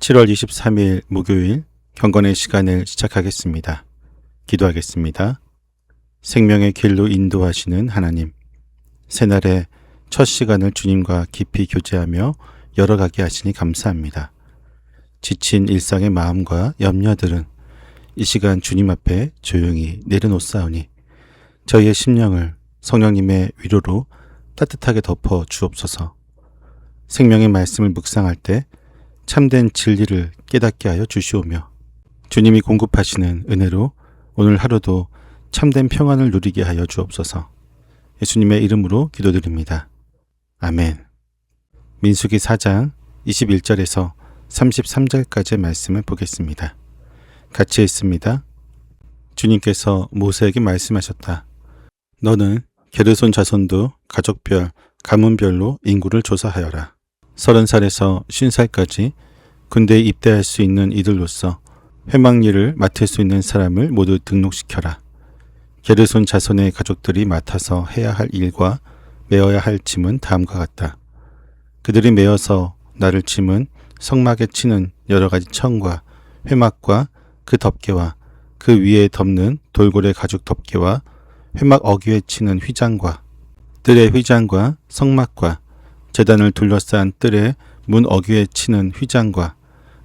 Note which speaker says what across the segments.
Speaker 1: 7월 23일 목요일 경건의 시간을 시작하겠습니다. 기도하겠습니다. 생명의 길로 인도하시는 하나님, 새날의 첫 시간을 주님과 깊이 교제하며 열어가게 하시니 감사합니다. 지친 일상의 마음과 염려들은 이 시간 주님 앞에 조용히 내려놓사오니 저희의 심령을 성령님의 위로로 따뜻하게 덮어 주옵소서. 생명의 말씀을 묵상할 때 참된 진리를 깨닫게 하여 주시오며 주님이 공급하시는 은혜로 오늘 하루도 참된 평안을 누리게 하여 주옵소서. 예수님의 이름으로 기도드립니다. 아멘. 민수기 4장 21절에서 33절까지의 말씀을 보겠습니다. 같이 읽습니다. 주님께서 모세에게 말씀하셨다. 너는 게르손 자손도 가족별, 가문별로 인구를 조사하여라. 30살에서 50살까지 군대에 입대할 수 있는 이들로서 회막일을 맡을 수 있는 사람을 모두 등록시켜라. 게르손 자손의 가족들이 맡아서 해야 할 일과 메어야 할 짐은 다음과 같다. 그들이 메어서 나를 짐은 성막에 치는 여러 가지 천과 회막과 그 덮개와 그 위에 덮는 돌고래 가죽 덮개와 회막 어귀에 치는 휘장과 뜰의 휘장과 성막과 제단을 둘러싼 뜰의 문 어귀에 치는 휘장과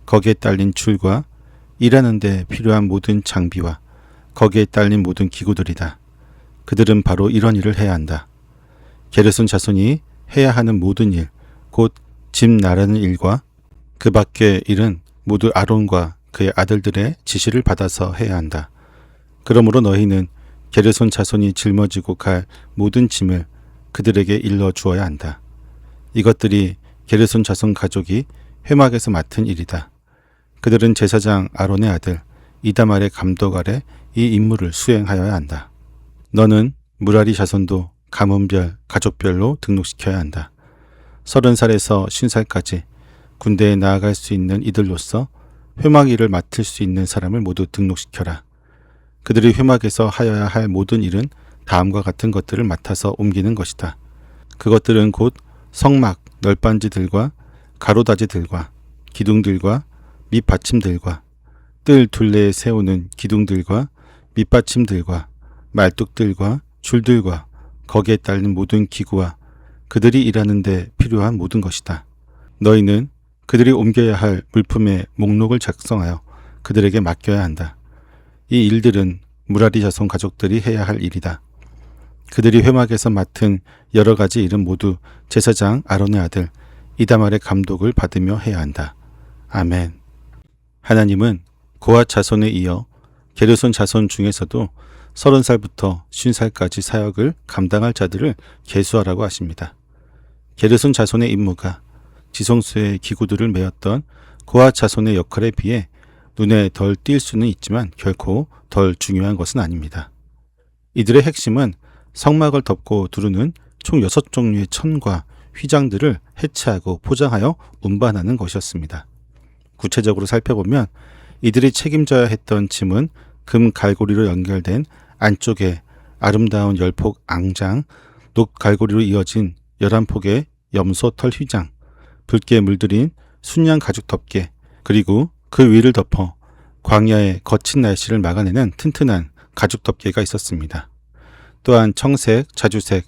Speaker 1: 거기에 딸린 줄과 일하는 데 필요한 모든 장비와 거기에 딸린 모든 기구들이다. 그들은 바로 이런 일을 해야 한다. 게르손 자손이 해야 하는 모든 일, 곧 짐 나르는 일과 그 밖의 일은 모두 아론과 그의 아들들의 지시를 받아서 해야 한다. 그러므로 너희는 게르손 자손이 짊어지고 갈 모든 짐을 그들에게 일러 주어야 한다. 이것들이 게르손 자손 가족이 회막에서 맡은 일이다. 그들은 제사장 아론의 아들 이다말의 감독 아래 이 임무를 수행하여야 한다. 너는 무라리 자손도 가문별, 가족별로 등록시켜야 한다. 30살에서 50살까지 군대에 나아갈 수 있는 이들로서 회막 일을 맡을 수 있는 사람을 모두 등록시켜라. 그들이 회막에서 하여야 할 모든 일은 다음과 같은 것들을 맡아서 옮기는 것이다. 그것들은 곧 성막 널빤지들과 가로다지들과 기둥들과 밑받침들과 뜰 둘레에 세우는 기둥들과 밑받침들과 말뚝들과 줄들과 거기에 딸린 모든 기구와 그들이 일하는 데 필요한 모든 것이다. 너희는 그들이 옮겨야 할 물품의 목록을 작성하여 그들에게 맡겨야 한다. 이 일들은 무라리 자손 가족들이 해야 할 일이다. 그들이 회막에서 맡은 여러 가지 일은 모두 제사장 아론의 아들 이다말의 감독을 받으며 해야 한다. 아멘. 하나님은 고앗 자손에 이어 게르손 자손 중에서도 30살부터 50살까지 사역을 감당할 자들을 계수하라고 하십니다. 게르손 자손의 임무가 지성소의 기구들을 메었던 고앗 자손의 역할에 비해 눈에 덜 띌 수는 있지만 결코 덜 중요한 것은 아닙니다. 이들의 핵심은 성막을 덮고 두르는 총 6종류의 천과 휘장들을 해체하고 포장하여 운반하는 것이었습니다. 구체적으로 살펴보면 이들이 책임져야 했던 짐은 금 갈고리로 연결된 안쪽에 아름다운 10폭 앙장, 녹 갈고리로 이어진 11폭의 염소 털 휘장, 붉게 물들인 순양 가죽 덮개, 그리고 그 위를 덮어 광야의 거친 날씨를 막아내는 튼튼한 가죽 덮개가 있었습니다. 또한 청색, 자주색,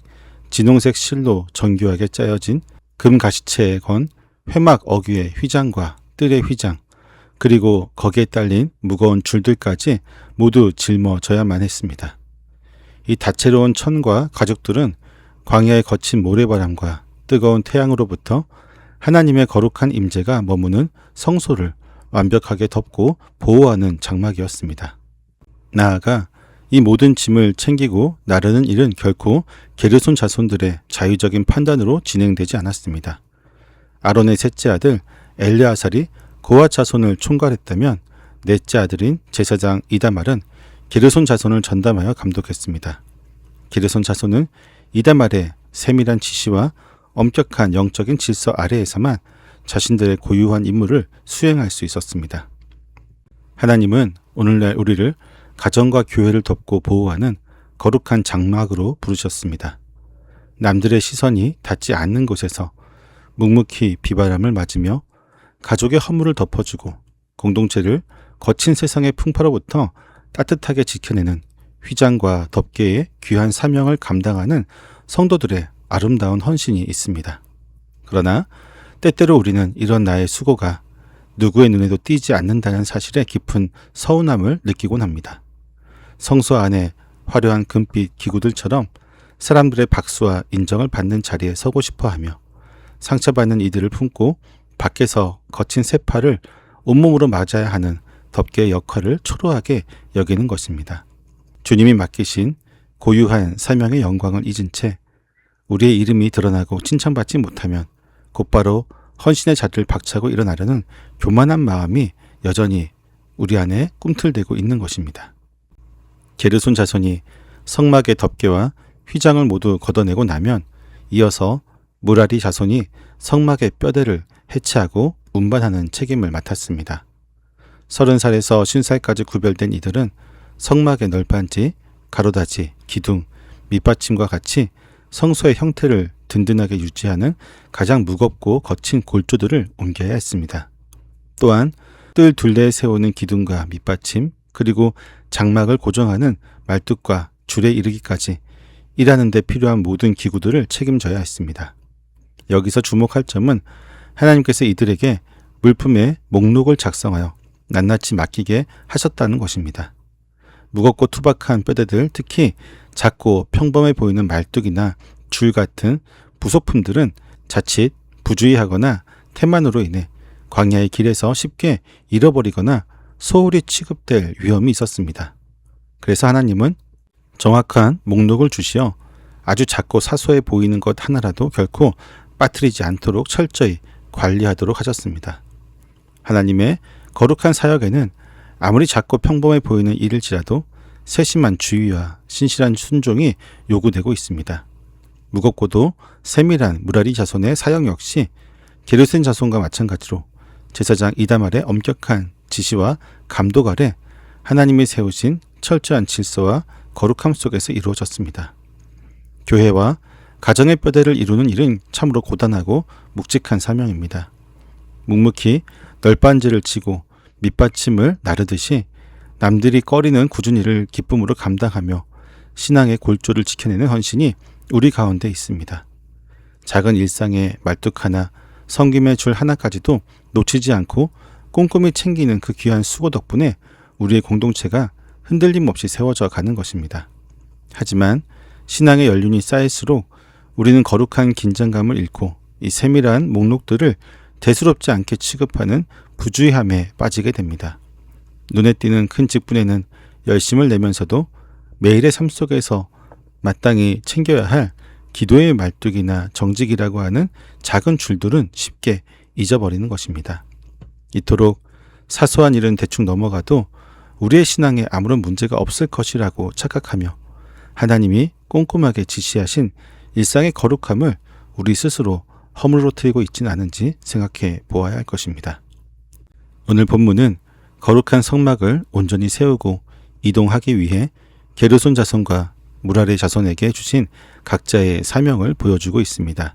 Speaker 1: 진홍색 실로 정교하게 짜여진 금 가시체에 건 회막 어귀의 휘장과 뜰의 휘장, 그리고 거기에 딸린 무거운 줄들까지 모두 짊어져야만 했습니다. 이 다채로운 천과 가죽들은 광야의 거친 모래바람과 뜨거운 태양으로부터 하나님의 거룩한 임재가 머무는 성소를 완벽하게 덮고 보호하는 장막이었습니다. 나아가 이 모든 짐을 챙기고 나르는 일은 결코 게르손 자손들의 자유적인 판단으로 진행되지 않았습니다. 아론의 셋째 아들 엘르아살이 고앗 자손을 총괄했다면 넷째 아들인 제사장 이다말은 게르손 자손을 전담하여 감독했습니다. 게르손 자손은 이다말의 세밀한 지시와 엄격한 영적인 질서 아래에서만 자신들의 고유한 임무를 수행할 수 있었습니다. 하나님은 오늘날 우리를 가정과 교회를 덮고 보호하는 거룩한 장막으로 부르셨습니다. 남들의 시선이 닿지 않는 곳에서 묵묵히 비바람을 맞으며 가족의 허물을 덮어주고 공동체를 거친 세상의 풍파로부터 따뜻하게 지켜내는 휘장과 덮개의 귀한 사명을 감당하는 성도들의 아름다운 헌신이 있습니다. 그러나 때때로 우리는 이런 나의 수고가 누구의 눈에도 띄지 않는다는 사실에 깊은 서운함을 느끼곤 합니다. 성소 안에 화려한 금빛 기구들처럼 사람들의 박수와 인정을 받는 자리에 서고 싶어하며 상처받는 이들을 품고 밖에서 거친 세파를 온몸으로 맞아야 하는 덮개의 역할을 초라하게 여기는 것입니다. 주님이 맡기신 고유한 사명의 영광을 잊은 채 우리의 이름이 드러나고 칭찬받지 못하면 곧바로 헌신의 자리를 박차고 일어나려는 교만한 마음이 여전히 우리 안에 꿈틀대고 있는 것입니다. 게르손 자손이 성막의 덮개와 휘장을 모두 걷어내고 나면 이어서 무라리 자손이 성막의 뼈대를 해체하고 운반하는 책임을 맡았습니다. 30살에서 50살까지 구별된 이들은 성막의 널빤지, 가로다지, 기둥, 밑받침과 같이 성소의 형태를 든든하게 유지하는 가장 무겁고 거친 골조들을 옮겨야 했습니다. 또한 뜰 둘레에 세우는 기둥과 밑받침, 그리고 장막을 고정하는 말뚝과 줄에 이르기까지 일하는 데 필요한 모든 기구들을 책임져야 했습니다. 여기서 주목할 점은 하나님께서 이들에게 물품의 목록을 작성하여 낱낱이 맡기게 하셨다는 것입니다. 무겁고 투박한 뼈대들, 특히 작고 평범해 보이는 말뚝이나 줄 같은 부속품들은 자칫 부주의하거나 태만으로 인해 광야의 길에서 쉽게 잃어버리거나 소홀히 취급될 위험이 있었습니다. 그래서 하나님은 정확한 목록을 주시어 아주 작고 사소해 보이는 것 하나라도 결코 빠뜨리지 않도록 철저히 관리하도록 하셨습니다. 하나님의 거룩한 사역에는 아무리 작고 평범해 보이는 일일지라도 세심한 주의와 신실한 순종이 요구되고 있습니다. 무겁고도 세밀한 무라리 자손의 사역 역시 게르손 자손과 마찬가지로 제사장 이다말의 엄격한 지시와 감독 아래 하나님이 세우신 철저한 질서와 거룩함 속에서 이루어졌습니다. 교회와 가정의 뼈대를 이루는 일은 참으로 고단하고 묵직한 사명입니다. 묵묵히 널빤지를 치고 밑받침을 나르듯이 남들이 꺼리는 굳은 일을 기쁨으로 감당하며 신앙의 골조를 지켜내는 헌신이 우리 가운데 있습니다. 작은 일상의 말뚝 하나, 섬김의 줄 하나까지도 놓치지 않고 꼼꼼히 챙기는 그 귀한 수고 덕분에 우리의 공동체가 흔들림 없이 세워져 가는 것입니다. 하지만 신앙의 연륜이 쌓일수록 우리는 거룩한 긴장감을 잃고 이 세밀한 목록들을 대수롭지 않게 취급하는 부주의함에 빠지게 됩니다. 눈에 띄는 큰 직분에는 열심을 내면서도 매일의 삶 속에서 마땅히 챙겨야 할 기도의 말뚝이나 정직이라고 하는 작은 줄들은 쉽게 잊어버리는 것입니다. 이토록 사소한 일은 대충 넘어가도 우리의 신앙에 아무런 문제가 없을 것이라고 착각하며 하나님이 꼼꼼하게 지시하신 일상의 거룩함을 우리 스스로 허물어뜨리고 있지는 않은지 생각해 보아야 할 것입니다. 오늘 본문은 거룩한 성막을 온전히 세우고 이동하기 위해 게르손 자손과 무라리 자손에게 주신 각자의 사명을 보여주고 있습니다.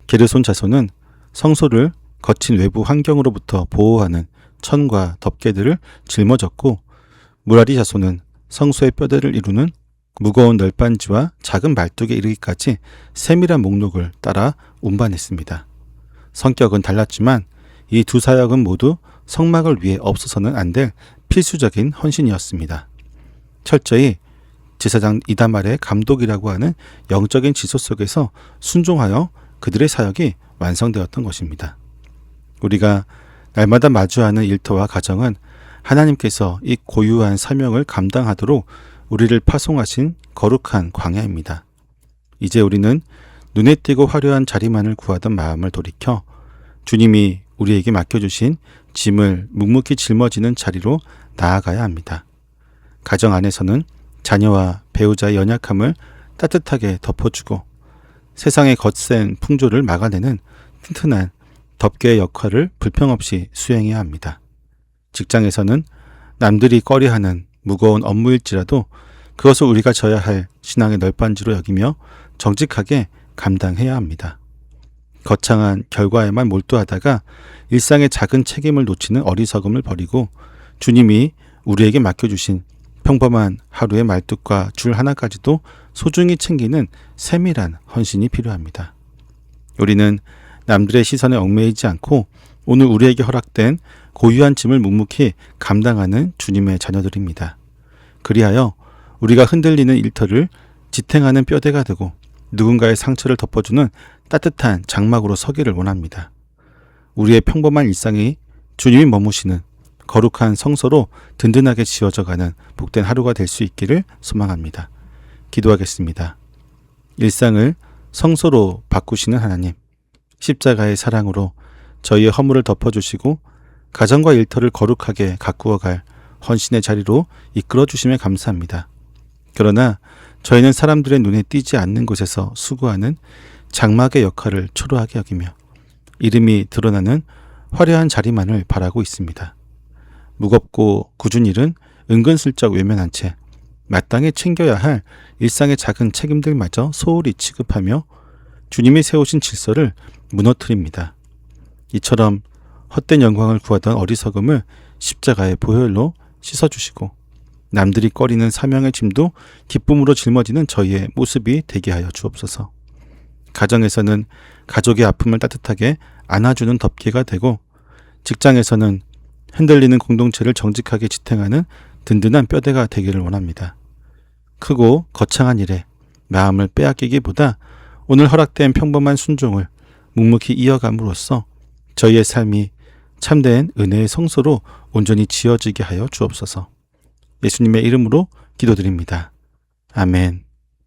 Speaker 1: 게르손 자손은 성소를 거친 외부 환경으로부터 보호하는 천과 덮개들을 짊어졌고, 무라리 자손은 성소의 뼈대를 이루는 무거운 널빤지와 작은 말뚝에 이르기까지 세밀한 목록을 따라 운반했습니다. 성격은 달랐지만 이 두 사역은 모두 성막을 위해 없어서는 안 될 필수적인 헌신이었습니다. 철저히 제사장 이다말의 감독이라고 하는 영적인 지소 속에서 순종하여 그들의 사역이 완성되었던 것입니다. 우리가 날마다 마주하는 일터와 가정은 하나님께서 이 고유한 사명을 감당하도록 우리를 파송하신 거룩한 광야입니다. 이제 우리는 눈에 띄고 화려한 자리만을 구하던 마음을 돌이켜 주님이 우리에게 맡겨주신 짐을 묵묵히 짊어지는 자리로 나아가야 합니다. 가정 안에서는 자녀와 배우자의 연약함을 따뜻하게 덮어주고 세상의 거센 풍조를 막아내는 튼튼한 덮개의 역할을 불평 없이 수행해야 합니다. 직장에서는 남들이 꺼려하는 무거운 업무일지라도 그것을 우리가 져야 할 신앙의 널빤지로 여기며 정직하게 감당해야 합니다. 거창한 결과에만 몰두하다가 일상의 작은 책임을 놓치는 어리석음을 버리고 주님이 우리에게 맡겨주신 평범한 하루의 말뚝과 줄 하나까지도 소중히 챙기는 세밀한 헌신이 필요합니다. 우리는 남들의 시선에 얽매이지 않고 오늘 우리에게 허락된 고유한 짐을 묵묵히 감당하는 주님의 자녀들입니다. 그리하여 우리가 흔들리는 일터를 지탱하는 뼈대가 되고 누군가의 상처를 덮어주는 따뜻한 장막으로 서기를 원합니다. 우리의 평범한 일상이 주님이 머무시는 거룩한 성소로 든든하게 지어져가는 복된 하루가 될 수 있기를 소망합니다. 기도하겠습니다. 일상을 성소로 바꾸시는 하나님, 십자가의 사랑으로 저희의 허물을 덮어주시고 가정과 일터를 거룩하게 가꾸어갈 헌신의 자리로 이끌어 주심에 감사합니다. 그러나 저희는 사람들의 눈에 띄지 않는 곳에서 수고하는 장막의 역할을 초라하게 여기며 이름이 드러나는 화려한 자리만을 바라고 있습니다. 무겁고 굳은 일은 은근슬쩍 외면한 채 마땅히 챙겨야 할 일상의 작은 책임들마저 소홀히 취급하며 주님이 세우신 질서를 무너뜨립니다. 이처럼 헛된 영광을 구하던 어리석음을 십자가의 보혈로 씻어주시고 남들이 꺼리는 사명의 짐도 기쁨으로 짊어지는 저희의 모습이 되게 하여 주옵소서. 가정에서는 가족의 아픔을 따뜻하게 안아주는 덮개가 되고 직장에서는 흔들리는 공동체를 정직하게 지탱하는 든든한 뼈대가 되기를 원합니다. 크고 거창한 일에 마음을 빼앗기기보다 오늘 허락된 평범한 순종을 묵묵히 이어감으로써 저희의 삶이 참된 은혜의 성소로 온전히 지어지게 하여 주옵소서. 예수님의 이름으로 기도드립니다. 아멘.